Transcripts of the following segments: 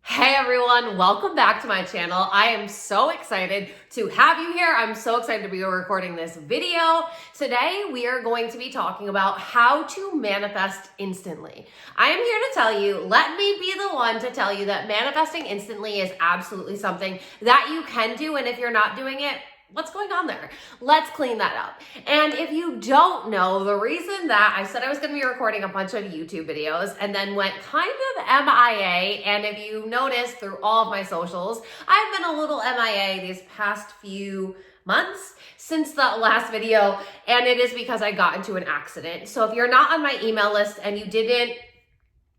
Hey everyone, welcome back to my channel. I am so excited to have you here. I'm so excited to be recording this video. Today we are going to be talking about how to manifest instantly. I am here to tell you, let me be the one to tell you that manifesting instantly is absolutely something that you can do, and if you're not doing it, what's going on there? Let's clean that up. And if you don't know, the reason that I said I was going to be recording a bunch of YouTube videos and then went kind of MIA, and if you notice through all of my socials, I've been a little MIA these past few months since the last video, and it is because I got into an accident. So if you're not on my email list and you didn't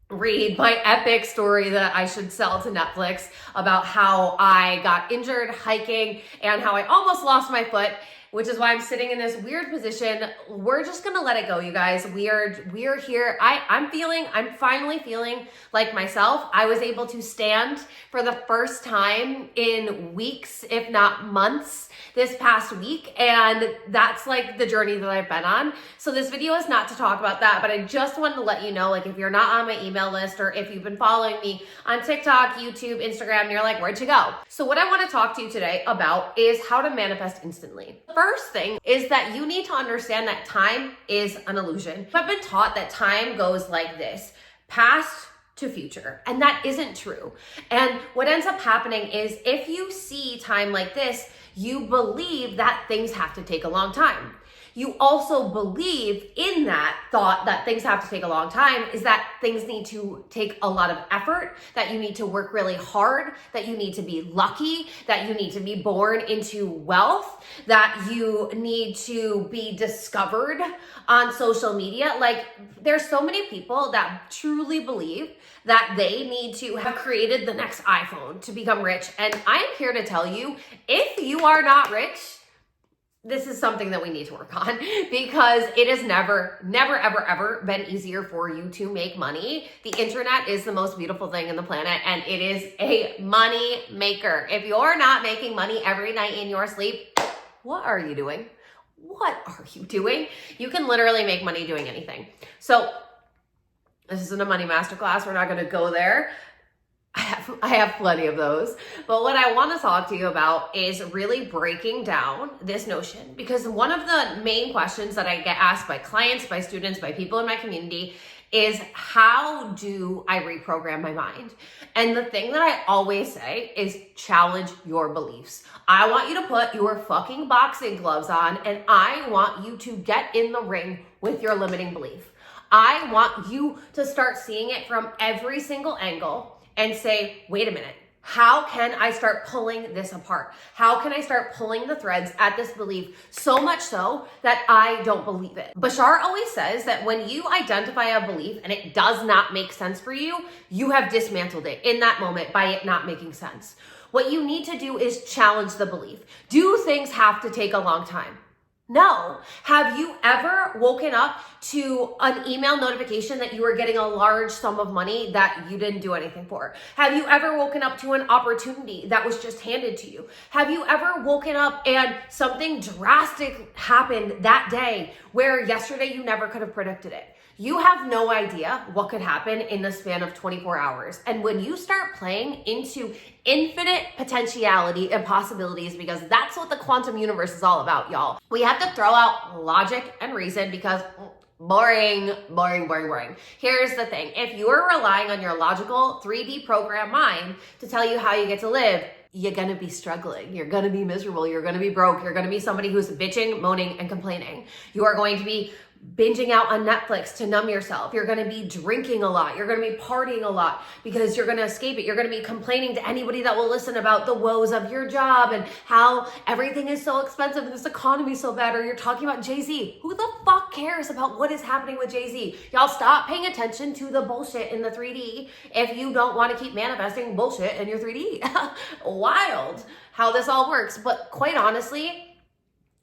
read my epic story that I should sell to Netflix about how I got injured hiking and how I almost lost my foot, which is why I'm sitting in this weird position. We're just gonna let it go, you guys. We are here. I'm finally feeling like myself. I was able to stand for the first time in weeks, if not months, this past week, and that's like the journey that I've been on. So this video is not to talk about that, but I just wanted to let you know, like, if you're not on my email list or if you've been following me on TikTok, YouTube, Instagram, and you're like, where'd you go? So what I want to talk to you today about is how to manifest instantly. First thing is that you need to understand that time is an illusion. I've been taught that time goes like this: past to future, and that isn't true. And what ends up happening is if you see time like this, you believe that things have to take a long time. You also believe in that thought that things have to take a long time is that things need to take a lot of effort, that you need to work really hard, that you need to be lucky, that you need to be born into wealth, that you need to be discovered on social media. Like, there's so many people that truly believe that they need to have created the next iPhone to become rich. And I'm here to tell you, if you are not rich, this is something that we need to work on, because it has never, ever been easier for you to make money. The internet is the most beautiful thing in the planet, and it is a money maker. If you're not making money every night in your sleep, what are you doing? What are you doing? You can literally make money doing anything. So this isn't a money masterclass. We're not going to go there. I have plenty of those. But what I want to talk to you about is really breaking down this notion, because one of the main questions that I get asked by clients, by students, by people in my community is, how do I reprogram my mind? And the thing that I always say is, challenge your beliefs. I want you to put your fucking boxing gloves on, and I want you to get in the ring with your limiting belief. I want you to start seeing it from every single angle and say, wait a minute, how can I start pulling this apart? How can I start pulling the threads at this belief, so much so that I don't believe it? Bashar always says that when you identify a belief and it does not make sense for you, you have dismantled it in that moment by it not making sense. What you need to do is challenge the belief. Do things have to take a long time? No. Have you ever woken up to an email notification that you were getting a large sum of money that you didn't do anything for? Have you ever woken up to an opportunity that was just handed to you? Have you ever woken up and something drastic happened that day where yesterday you never could have predicted it? You have no idea what could happen in the span of 24 hours. And when you start playing into infinite potentiality and possibilities, because that's what the quantum universe is all about, y'all, we have to throw out logic and reason, because boring. Here's the thing. If you're relying on your logical 3D program mind to tell you how you get to live, you're going to be struggling. You're going to be miserable. You're going to be broke. You're going to be somebody who's bitching, moaning, and complaining. You are going to be binging out on Netflix to numb yourself. You're going to be drinking a lot. You're going to be partying a lot because you're going to escape it. You're going to be complaining to anybody that will listen about the woes of your job and how everything is so expensive and this economy is so bad. Or you're talking about Jay-Z. Who the fuck cares about what is happening with Jay-Z? Y'all stop paying attention to the bullshit in the 3D if you don't want to keep manifesting bullshit in your 3D. Wild how this all works. But quite honestly,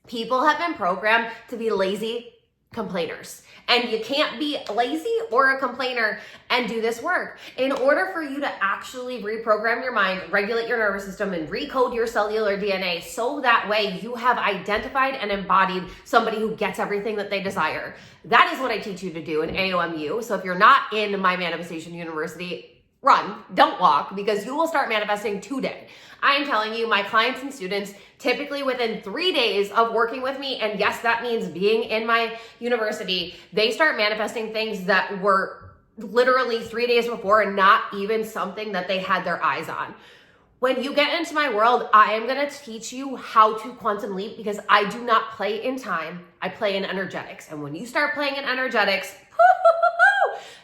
people have been programmed to be lazy complainers. And you can't be lazy or a complainer and do this work. In order for you to actually reprogram your mind, regulate your nervous system, and recode your cellular DNA so that way you have identified and embodied somebody who gets everything that they desire. That is what I teach you to do in AOMU. So if you're not in my Manifestation University, run, don't walk, because you will start manifesting today. I am telling you, my clients and students, typically within 3 days of working with me, and yes, that means being in my university, they start manifesting things that were literally 3 days before and not even something that they had their eyes on. When you get into my world, I am gonna teach you how to quantum leap, because I do not play in time, I play in energetics. And when you start playing in energetics,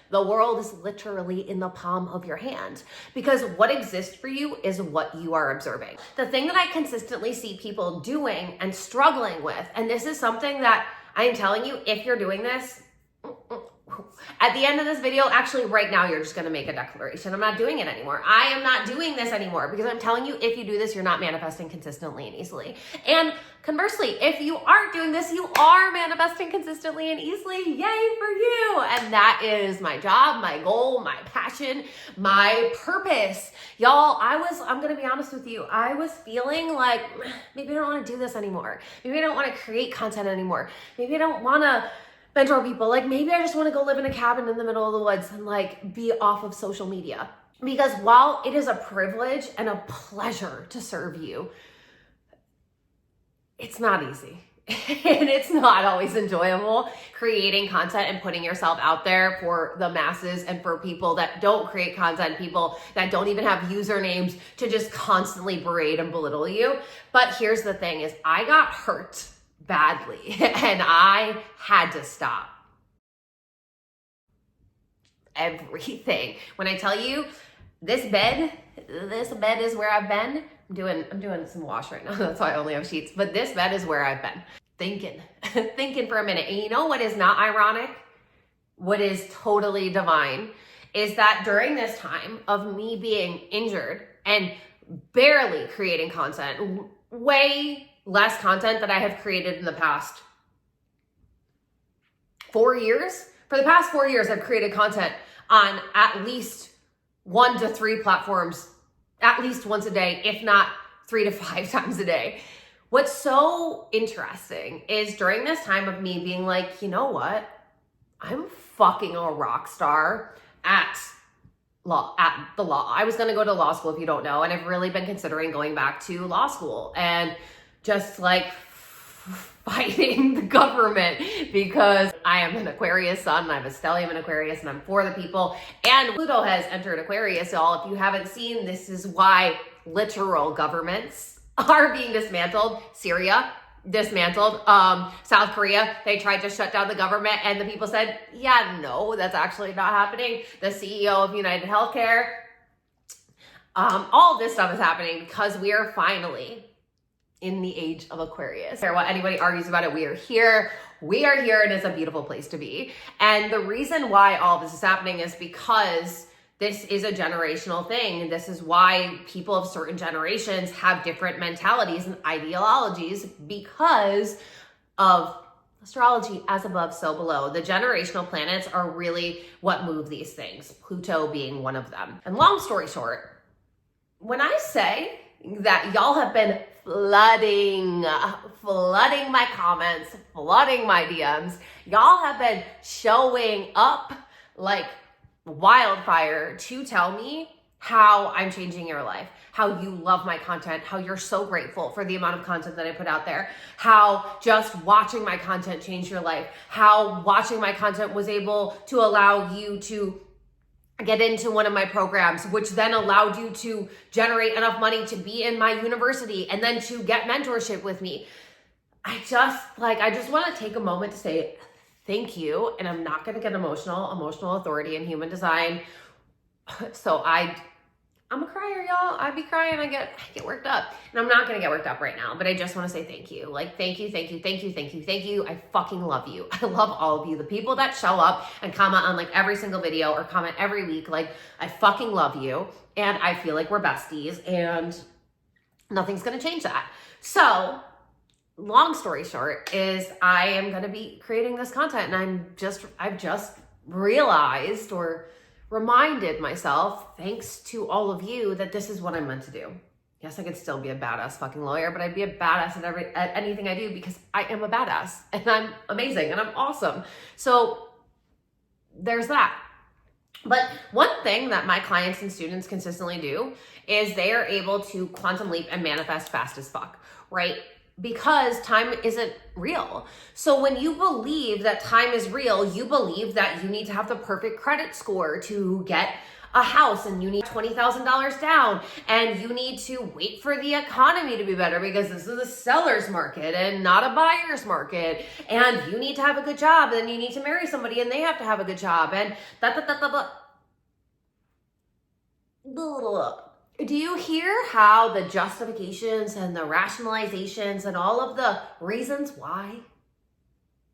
the world is literally in the palm of your hand, because what exists for you is what you are observing. The thing that I consistently see people doing and struggling with, and this is something that I am telling you, if you're doing this, at the end of this video, actually right now, you're just gonna make a declaration. I'm not doing it anymore. I am not doing this anymore, because I'm telling you, if you do this, you're not manifesting consistently and easily. And conversely, if you aren't doing this, you are manifesting consistently and easily. Yay for you. And that is my job, my goal, my passion, my purpose. Y'all, I'm gonna be honest with you, I was feeling like, maybe I don't wanna do this anymore. Maybe I don't wanna create content anymore. Maybe I don't wanna mentor people. Like, maybe I just want to go live in a cabin in the middle of the woods and like be off of social media. Because while it is a privilege and a pleasure to serve you, it's not easy. And it's not always enjoyable creating content and putting yourself out there for the masses and for people that don't create content, people that don't even have usernames to just constantly berate and belittle you. But here's the thing is, I got hurt badly and I had to stop everything. When I tell you this bed is where I've been. I'm doing some wash right now. That's why I only have sheets, but this bed is where I've been thinking for a minute. And you know what is not ironic? What is totally divine is that during this time of me being injured and barely creating content, way less content that I have created in the past 4 years. For the past 4 years, I've created content on at least 1 to 3 platforms, at least once a day, if not 3 to 5 times a day. What's so interesting is during this time of me being like, you know what? I'm fucking a rock star at the law. I was going to go to law school, if you don't know, and I've really been considering going back to law school and just like fighting the government, because I am an Aquarius sun, I have a stellium in Aquarius, and I'm for the people. And Pluto has entered Aquarius, y'all. If you haven't seen, this is why literal governments are being dismantled. Syria, dismantled. South Korea, they tried to shut down the government, and the people said, yeah, no, that's actually not happening. The CEO of United Healthcare, all of this stuff is happening because we are finally in the age of Aquarius. Care what anybody argues about it, we are here, and it's a beautiful place to be. And the reason why all this is happening is because this is a generational thing. This is why people of certain generations have different mentalities and ideologies, because of astrology, as above, so below. The generational planets are really what move these things, Pluto being one of them. And long story short, when I say that y'all have been flooding my comments, flooding my DMs, y'all have been showing up like wildfire to tell me how I'm changing your life, how you love my content, how you're so grateful for the amount of content that I put out there, how just watching my content changed your life, how watching my content was able to allow you to get into one of my programs, which then allowed you to generate enough money to be in my university and then to get mentorship with me. I just want to take a moment to say thank you. And I'm not going to get emotional authority in human design. So I'm a crier, y'all. I be crying. I get worked up, and I'm not going to get worked up right now, but I just want to say thank you. Like, thank you. I fucking love you. I love all of you. The people that show up and comment on like every single video or comment every week. Like, I fucking love you. And I feel like we're besties, and nothing's going to change that. So long story short is I am going to be creating this content, and I've just realized or reminded myself, thanks to all of you, that this is what I'm meant to do. Yes, I could still be a badass fucking lawyer, but I'd be a badass at anything I do because I am a badass and I'm amazing and I'm awesome. So there's that. But one thing that my clients and students consistently do is they are able to quantum leap and manifest fast as fuck, right? Because time isn't real. So when you believe that time is real, you believe that you need to have the perfect credit score to get a house, and you need $20,000 down, and you need to wait for the economy to be better because this is a seller's market and not a buyer's market, and you need to have a good job, and then you need to marry somebody and they have to have a good job, and Do you hear how the justifications and the rationalizations and all of the reasons why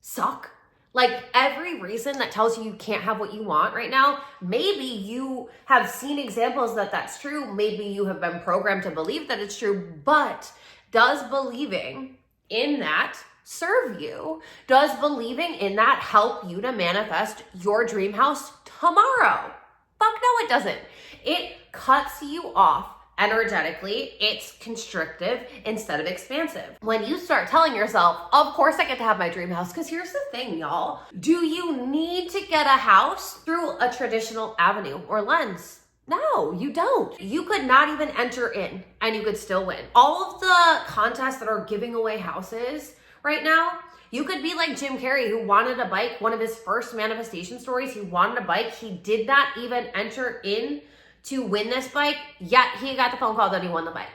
suck? Like every reason that tells you you can't have what you want right now, maybe you have seen examples that that's true. Maybe you have been programmed to believe that it's true, but does believing in that serve you? Does believing in that help you to manifest your dream house tomorrow? Fuck no, it doesn't. It cuts you off energetically. It's constrictive instead of expansive. When you start telling yourself, of course I get to have my dream house, because here's the thing, y'all. Do you need to get a house through a traditional avenue or lens? No, you don't. You could not even enter in and you could still win. All of the contests that are giving away houses right now, you could be like Jim Carrey, who wanted a bike. One of his first manifestation stories, he wanted a bike. He did not even enter in to win this bike, yet he got the phone call that he won the bike.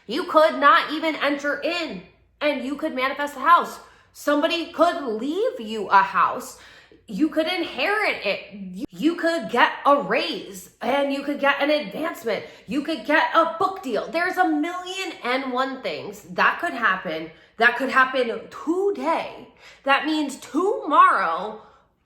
You could not even enter in and you could manifest a house. Somebody could leave you a house. You could inherit it. You could get a raise and you could get an advancement. You could get a book deal. There's a million and one things that could happen today. That means tomorrow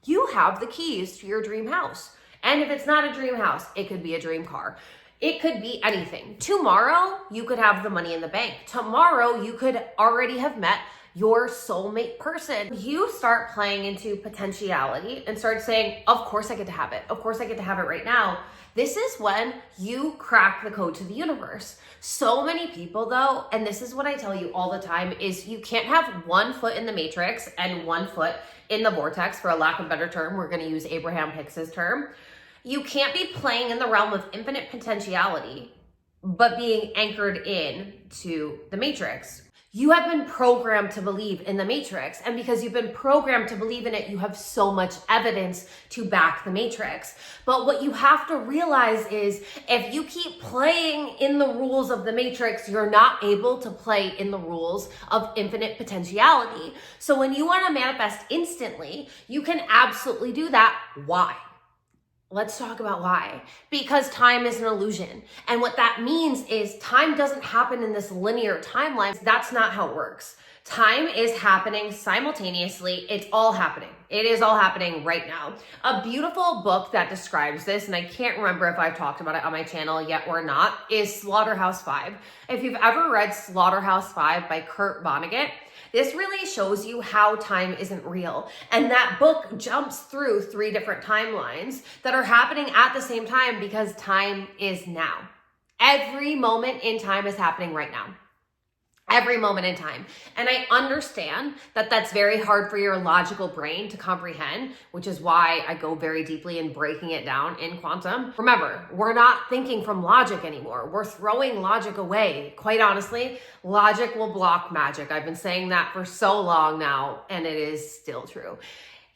you have the keys to your dream house. And if it's not a dream house, it could be a dream car. It could be anything. Tomorrow, you could have the money in the bank. Tomorrow, you could already have met your soulmate person. You start playing into potentiality and start saying, of course I get to have it. Of course I get to have it right now. This is when you crack the code to the universe. So many people though, and this is what I tell you all the time, is you can't have one foot in the matrix and one foot in the vortex. For a lack of a better term, we're going to use Abraham Hicks's term. You can't be playing in the realm of infinite potentiality, but being anchored in to the matrix. You have been programmed to believe in the matrix. And because you've been programmed to believe in it, you have so much evidence to back the matrix. But what you have to realize is if you keep playing in the rules of the matrix, you're not able to play in the rules of infinite potentiality. So when you want to manifest instantly, you can absolutely do that. Why? Let's talk about why. Because time is an illusion. And what that means is time doesn't happen in this linear timeline. That's not how it works. Time is happening simultaneously. It's all happening. It is all happening right now. A beautiful book that describes this, and I can't remember if I've talked about it on my channel yet or not, is Slaughterhouse-Five. If you've ever read Slaughterhouse-Five by Kurt Vonnegut, this really shows you how time isn't real. And that book jumps through 3 different timelines that are happening at the same time because time is now. Every moment in time is happening right now. Every moment in time. And I understand that that's very hard for your logical brain to comprehend, which is why I go very deeply in breaking it down in quantum. Remember, we're not thinking from logic anymore. We're throwing logic away. Quite honestly, logic will block magic. I've been saying that for so long now, and it is still true.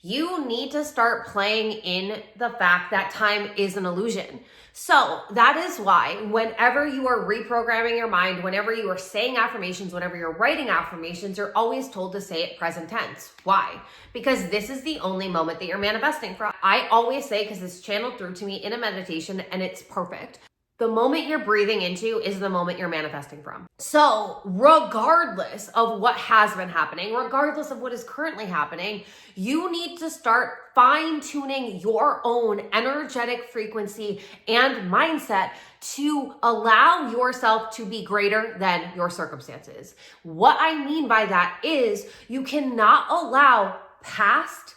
You need to start playing in the fact that time is an illusion. So that is why whenever you are reprogramming your mind, whenever you are saying affirmations, whenever you're writing affirmations, you're always told to say it present tense. Why? Because this is the only moment that you're manifesting from. I always say, because it's channeled through to me in a meditation and it's perfect. The moment you're breathing into is the moment you're manifesting from. So regardless of what has been happening, regardless of what is currently happening, you need to start fine-tuning your own energetic frequency and mindset to allow yourself to be greater than your circumstances. What I mean by that is you cannot allow past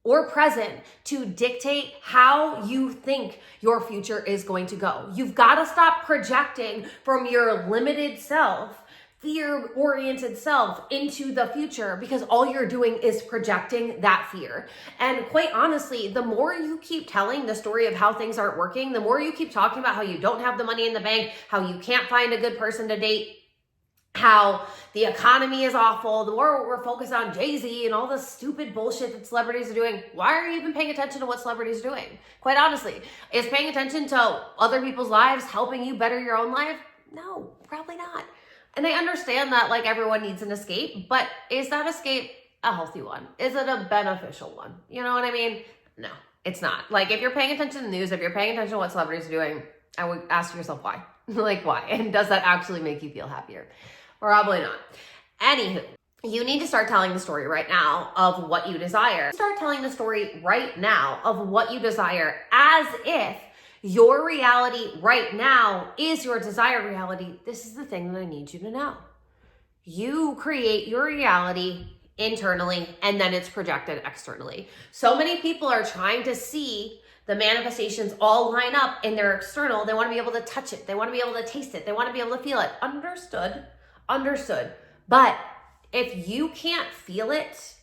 or present to dictate how you think your future is going to go. You've got to stop projecting from your limited self fear-oriented self into the future because all you're doing is projecting that fear. And quite honestly, the more you keep telling the story of how things aren't working, the more you keep talking about how you don't have the money in the bank, how you can't find a good person to date, how the economy is awful, the more we're focused on Jay-Z and all the stupid bullshit that celebrities are doing. Why are you even paying attention to what celebrities are doing? Quite honestly, is paying attention to other people's lives helping you better your own life? No, probably not. And I understand that like everyone needs an escape, but is that escape a healthy one? Is it a beneficial one? You know what I mean? No, it's not. Like if you're paying attention to the news, if you're paying attention to what celebrities are doing, I would ask yourself why. Like why? And does that actually make you feel happier? Probably not. Anywho, you need to start telling the story right now of what you desire. Start telling the story right now of what you desire as if your reality right now is your desired reality. This is the thing that I need you to know. You create your reality internally and then it's projected externally. So many people are trying to see the manifestations all line up in their external. They want to be able to touch it. They want to be able to taste it. They want to be able to feel it. Understood. But if you can't feel it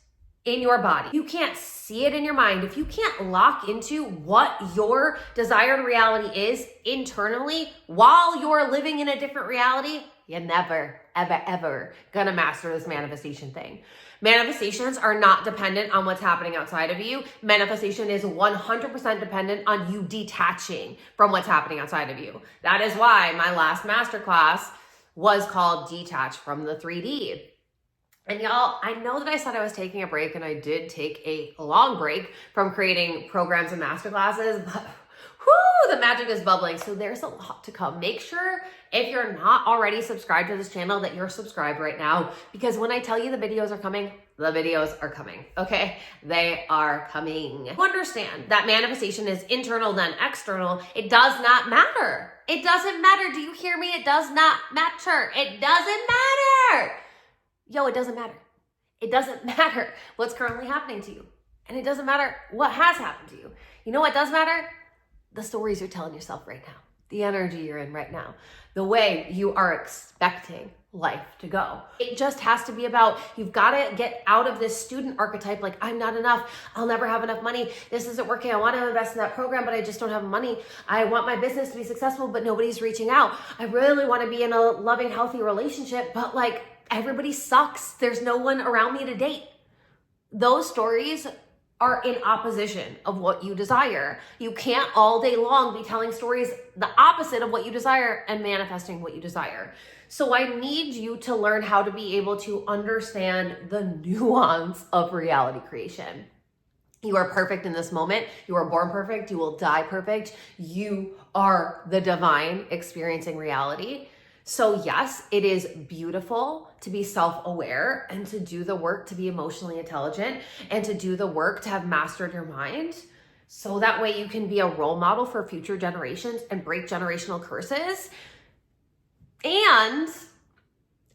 in your body, you can't see it in your mind, if you can't lock into what your desired reality is internally while you're living in a different reality, you're never, ever gonna master this manifestation thing. Manifestations are not dependent on what's happening outside of you. Manifestation is 100% dependent on you detaching from what's happening outside of you. That is why my last masterclass was called Detach from the 3D. And y'all, I know that I said I was taking a break and I did take a long break from creating programs and masterclasses, but whoo, the magic is bubbling. So there's a lot to come. Make sure if you're not already subscribed to this channel that you're subscribed right now, because when I tell you the videos are coming, the videos are coming, okay? They are coming. Understand that manifestation is internal then external. It does not matter. It doesn't matter. Do you hear me? It does not matter. It doesn't matter. Yo, it doesn't matter. It doesn't matter what's currently happening to you. And it doesn't matter what has happened to you. You know what does matter? The stories you're telling yourself right now. The energy you're in right now. The way you are expecting life to go. It just has to be about, you've got to get out of this student archetype, like I'm not enough, I'll never have enough money, this isn't working, I want to invest in that program, but I just don't have money. I want my business to be successful, but nobody's reaching out. I really want to be in a loving, healthy relationship, but like everybody sucks. There's no one around me to date. Those stories are in opposition of what you desire. You can't all day long be telling stories the opposite of what you desire and manifesting what you desire. So I need you to learn how to be able to understand the nuance of reality creation. You are perfect in this moment. You are born perfect. You will die perfect. You are the divine experiencing reality. So yes, it is beautiful to be self-aware and to do the work to be emotionally intelligent and to do the work to have mastered your mind. So that way you can be a role model for future generations and break generational curses. And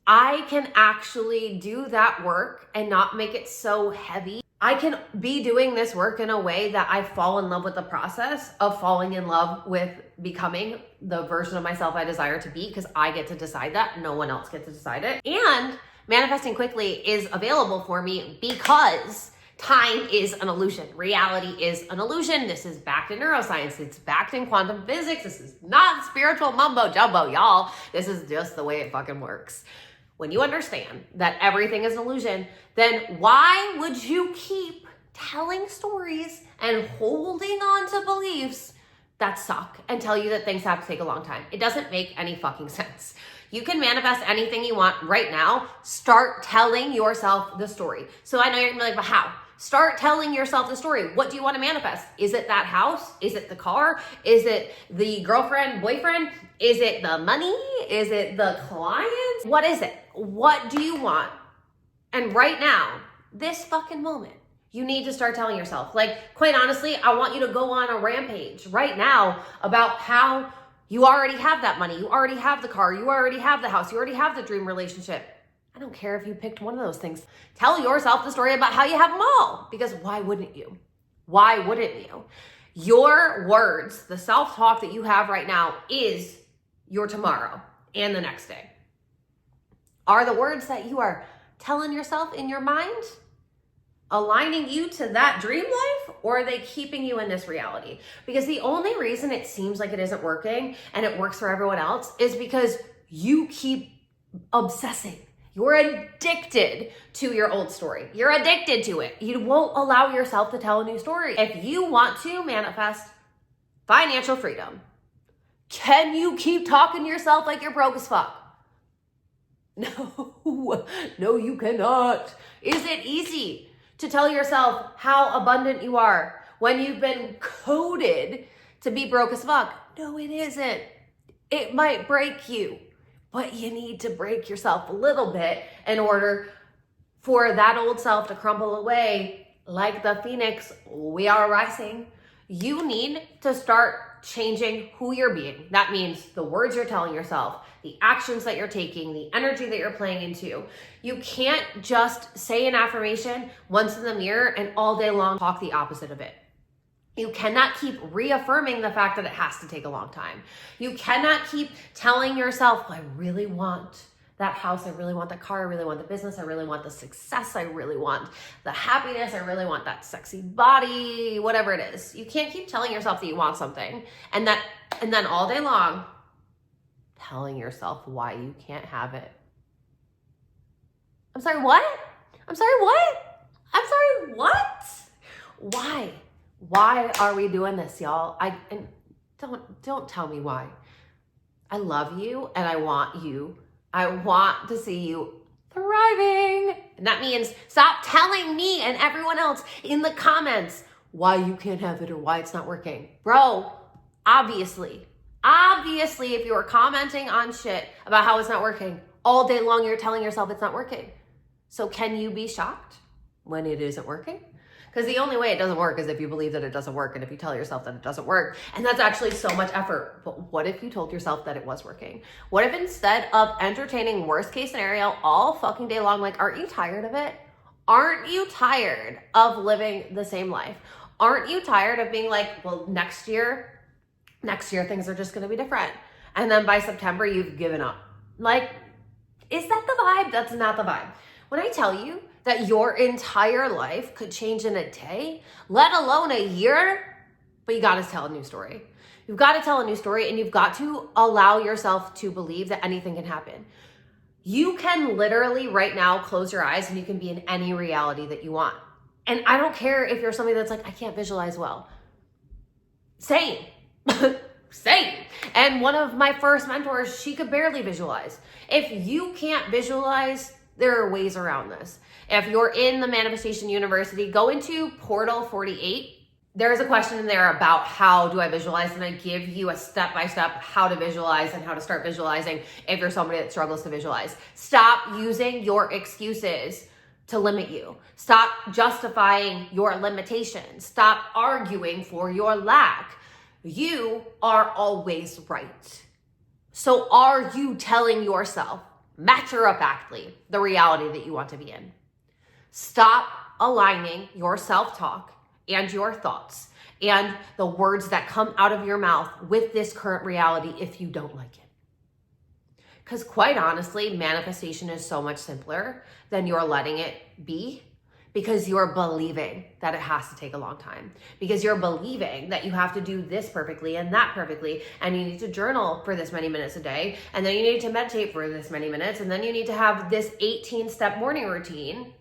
I can actually do that work and not make it so heavy. I can be doing this work in a way that I fall in love with the process of falling in love with becoming the version of myself I desire to be, because I get to decide that. No one else gets to decide it. And manifesting quickly is available for me because time is an illusion. Reality is an illusion. This is backed in neuroscience. It's backed in quantum physics. This is not spiritual mumbo jumbo, y'all. This is just the way it fucking works. When you understand that everything is an illusion, then why would you keep telling stories and holding on to beliefs that suck and tell you that things have to take a long time? It doesn't make any fucking sense. You can manifest anything you want right now. Start telling yourself the story. So I know you're gonna be like, but how? Start telling yourself the story. What do you want to manifest? Is it that house? Is it the car? Is it the girlfriend, boyfriend? Is it the money? Is it the client? What is it? What do you want? And right now, this fucking moment, you need to start telling yourself, like, quite honestly, I want you to go on a rampage right now about how you already have that money. You already have the car. You already have the house. You already have the dream relationship. I don't care if you picked one of those things. Tell yourself the story about how you have them all, because why wouldn't you? Why wouldn't you? Your words, the self-talk that you have right now is your tomorrow and the next day. Are the words that you are telling yourself in your mind aligning you to that dream life, or are they keeping you in this reality? Because the only reason it seems like it isn't working and it works for everyone else is because you keep obsessing. You're addicted to your old story. You're addicted to it. You won't allow yourself to tell a new story. If you want to manifest financial freedom, can you keep talking to yourself like you're broke as fuck? No, you cannot. Is it easy to tell yourself how abundant you are when you've been coded to be broke as fuck? No, it isn't. It might break you, but you need to break yourself a little bit in order for that old self to crumble away like the phoenix. We are rising. You need to start changing who you're being. That means the words you're telling yourself, the actions that you're taking, the energy that you're playing into. You can't just say an affirmation once in the mirror and all day long talk the opposite of it. You cannot keep reaffirming the fact that it has to take a long time. You cannot keep telling yourself, I really want that house, I really want the car, I really want the business, I really want the success, I really want the happiness, I really want that sexy body, whatever it is. You can't keep telling yourself that you want something and then all day long telling yourself why you can't have it. I'm sorry, what? I'm sorry, what? I'm sorry, what? Why? Why are we doing this, y'all? And don't tell me why. I love you and I want you. I want to see you thriving. And that means stop telling me and everyone else in the comments why you can't have it or why it's not working. Bro, obviously, if you are commenting on shit about how it's not working, all day long you're telling yourself it's not working. So can you be shocked when it isn't working? Because the only way it doesn't work is if you believe that it doesn't work and if you tell yourself that it doesn't work. And that's actually so much effort. But what if you told yourself that it was working? What if instead of entertaining worst case scenario all fucking day long, like, aren't you tired of it? Aren't you tired of living the same life? Aren't you tired of being like, well, next year things are just going to be different. And then by September, you've given up. Like, is that the vibe? That's not the vibe. When I tell you that your entire life could change in a day, let alone a year, but you got to tell a new story. You've got to tell a new story and you've got to allow yourself to believe that anything can happen. You can literally right now close your eyes and you can be in any reality that you want. And I don't care if you're somebody that's like, I can't visualize well. Same. Same. And one of my first mentors, she could barely visualize. If you can't visualize, there are ways around this. If you're in the Manifestation University, go into Portal 48. There's a question in there about how do I visualize, and I give you a step-by-step how to visualize and how to start visualizing if you're somebody that struggles to visualize. Stop using your excuses to limit you. Stop justifying your limitations. Stop arguing for your lack. You are always right. So are you telling yourself, matter-of-factly, the reality that you want to be in? Stop aligning your self-talk and your thoughts and the words that come out of your mouth with this current reality if you don't like it. Because quite honestly, manifestation is so much simpler than you're letting it be, because you're believing that it has to take a long time, because you're believing that you have to do this perfectly and that perfectly, and you need to journal for this many minutes a day, and then you need to meditate for this many minutes, and then you need to have this 18-step morning routine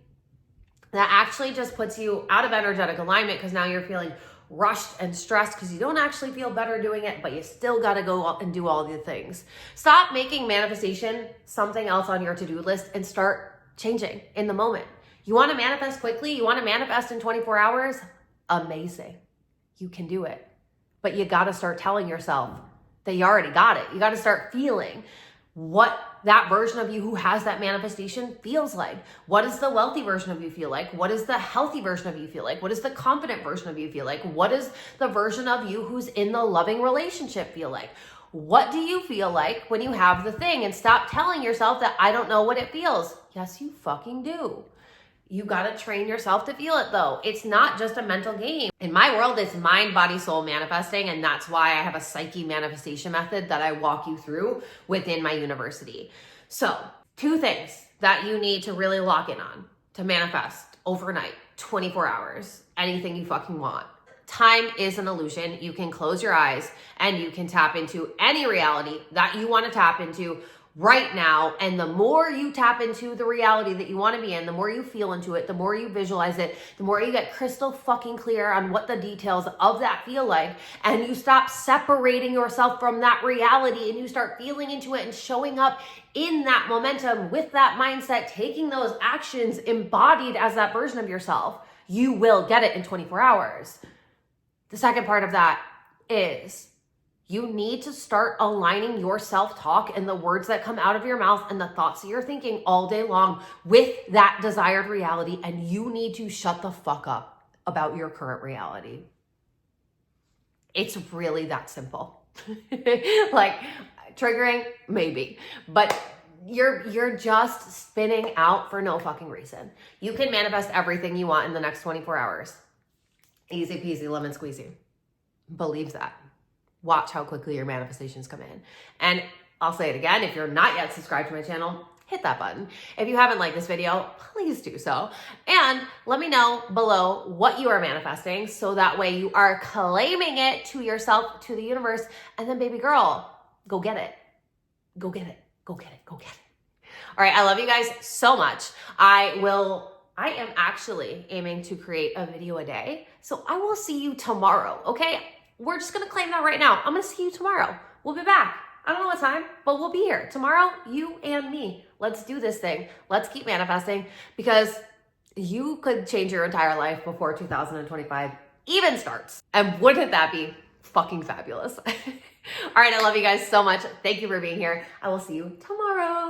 that actually just puts you out of energetic alignment, because now you're feeling rushed and stressed because you don't actually feel better doing it, but you still got to go up and do all the things. Stop making manifestation something else on your to-do list and start changing in the moment. You want to manifest quickly? You want to manifest in 24 hours? Amazing. You can do it. But you got to start telling yourself that you already got it. You got to start feeling what that version of you who has that manifestation feels like. What does the wealthy version of you feel like? What does the healthy version of you feel like? What does the confident version of you feel like? What does the version of you who's in the loving relationship feel like? What do you feel like when you have the thing? And stop telling yourself that I don't know what it feels. Yes, you fucking do. You got to train yourself to feel it though. It's not just a mental game. In my world, it's mind, body, soul manifesting. And that's why I have a psyche manifestation method that I walk you through within my university. So 2 things that you need to really lock in on to manifest overnight, 24 hours, anything you fucking want. Time is an illusion. You can close your eyes and you can tap into any reality that you want to tap into right now. And the more you tap into the reality that you want to be in, the more you feel into it, the more you visualize it, the more you get crystal fucking clear on what the details of that feel like. And you stop separating yourself from that reality and you start feeling into it and showing up in that momentum with that mindset, taking those actions embodied as that version of yourself. You will get it in 24 hours. The second part of that is you need to start aligning your self-talk and the words that come out of your mouth and the thoughts that you're thinking all day long with that desired reality. And you need to shut the fuck up about your current reality. It's really that simple. Like, triggering, maybe, but you're just spinning out for no fucking reason. You can manifest everything you want in the next 24 hours. Easy peasy, lemon squeezy. Believe that. Watch how quickly your manifestations come in. And I'll say it again, if you're not yet subscribed to my channel, hit that button. If you haven't liked this video, please do so. And let me know below what you are manifesting so that way you are claiming it to yourself, to the universe, and then baby girl, go get it. Go get it. Go get it. Go get it. All right, I love you guys so much. I am actually aiming to create a video a day. So I will see you tomorrow, okay? We're just gonna claim that right now. I'm gonna see you tomorrow. We'll be back. I don't know what time, but we'll be here. Tomorrow, you and me. Let's do this thing. Let's keep manifesting because you could change your entire life before 2025 even starts. And wouldn't that be fucking fabulous? All right, I love you guys so much. Thank you for being here. I will see you tomorrow.